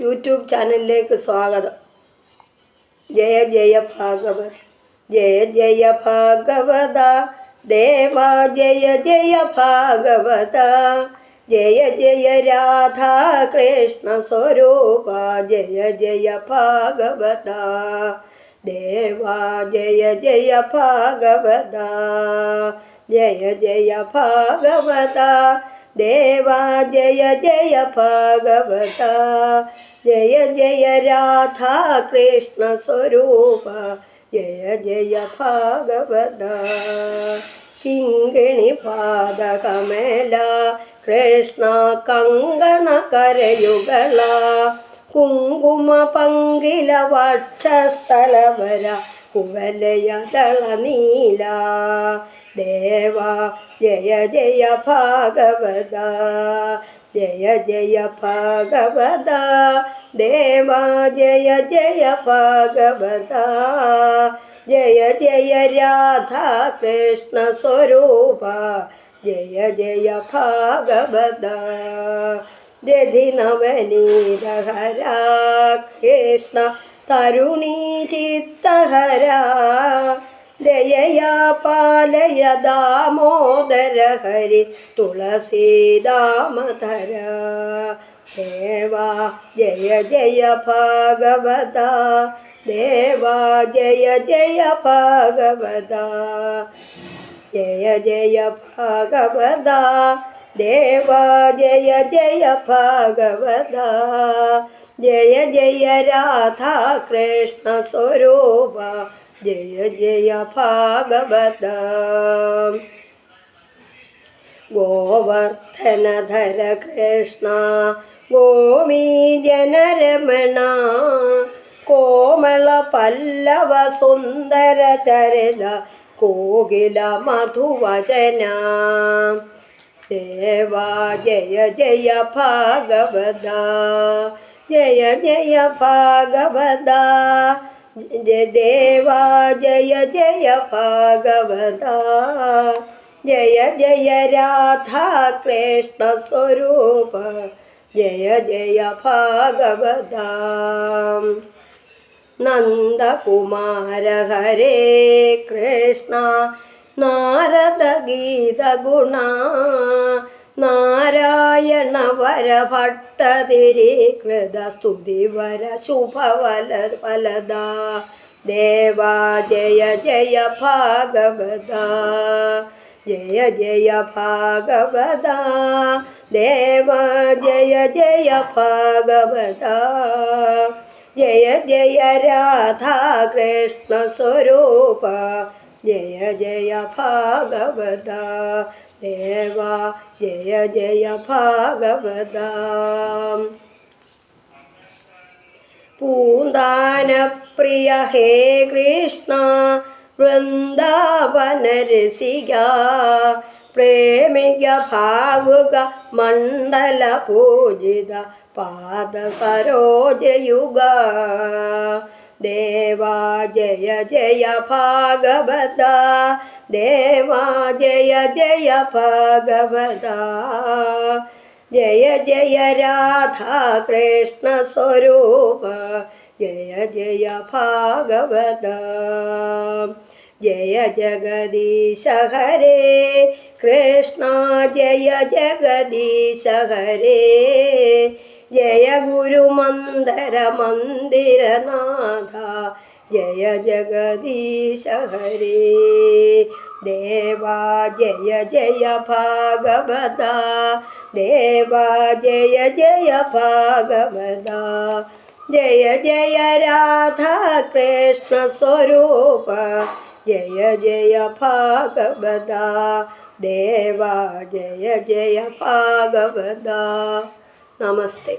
YouTube ചാനലിലേക്ക് സ്വാഗതം. ജയ ജയ ഭാഗവത, ജയ ജയ ഭാഗവത ദേവ, ജയ ജയ ഭാഗവത, ജയ ജയ രാധാ കൃഷ്ണ സ്വരൂപ, ജയ ജയ ഭാഗവത ദേവ, ജയ ജയ ഭാഗവത, ജയ ജയ ഭാഗവത ദേവ, ജയ ജയ ഭാഗവത, ജയ ജയ രാധാ കൃഷ്ണ സ്വരൂപ, ജയ ജയ ഭാഗവത. കിങ്കിണി പാദകമേല കൃഷ്ണ കങ്കണ കരയുകള, കുങ്കുമ പങ്കില വക്ഷസ്ഥലവര കുവലയദള നീല, ദേവ ജയ ജയ ഭാഗവത, ജയ ജയ ഭാഗവത ദേവ, ജയ ജയ ഭാഗവത, ജയ ജയ രാധാ കൃഷ്ണ സ്വരൂപ, ജയ ജയ ഭാഗവത. രതി നവനീത ഹര കൃഷ്ണ തരുണീ ചിത്തഹര, ദയയാ പാലയ ദാമോദര ഹരി തുളസീദാമധര, ദേവ ജയ ജയ ഭാഗവത, ദേവ ജയ ജയ ഭാഗവത, ജയ ജയ ഭാഗവത ദേവ, ജയ ജയ ഭാഗവത, ജയ ജയ രാധാ കൃഷ്ണ സ്വരൂപ, ജയ ജയ ഭാഗവത. ഗോവർദ്ധനധര കൃഷ്ണ ഗോപീജനരമണ, കോമള പല്ലവ സുന്ദര ചരിത കോകില മധുവചന, ദേവ ജയ ജയ ഭാഗവത, ജയ ജയ ഭാഗവത, ദേവ ജയ ജയ ഭാഗവത, ജയ ജയ രാധാ കൃഷ്ണ സ്വരൂപ, ജയ ജയ ഭാഗവത. നന്ദകുമാര ഹരേ കൃഷ്ണ നാരദ ഗീത ഗുണ, നാരായണ വര ഭട്ടതിരീകൃത സ്തുതിവര ശുഭവല ഫലദ, ദേവ ജയ ജയ ഭാഗവത, ജയ ജയ ഭാഗവത ദേവ, ജയ ജയ ഭാഗവത, ജയ ജയ രാധാ കൃഷ്ണ സ്വരൂപ, ജയ ജയ ഭാഗവത ദേവ, ജയ ജയ ഭാഗവത. പൂന്താനപ്രിയ ഹേ കൃഷ്ണ വൃന്ദാവന രസിക, പ്രേമിക ഭാവുക മണ്ഡല പൂജിത പാദ സരോജയുഗ, ദേവ ജയ ജയ ഭാഗവത, ദേവ ജയ ജയ ഭാഗവത, ജയ ജയ രാധാ കൃഷ്ണ സ്വരൂപ, ജയ ജയ ഭാഗവത. ജയ ജഗദീശ ഹരേ കൃഷ്ണ, ജയ ജഗദീശ ഹരേ, ജയ ഗുരുമന്ദര മന്ദിരനാഥ, ജയ ജഗദീശ ഹരേ, ദേവ ജയ ജയ ഭാഗവത, ദേവ ജയ ജയ ഭാഗവത, ജയ ജയ രാധാ കൃഷ്ണ സ്വരൂപ, ജയ ജയ ഭാഗവത ദേവ, ജയ ജയ ഭാഗവത. നമസ്തേ.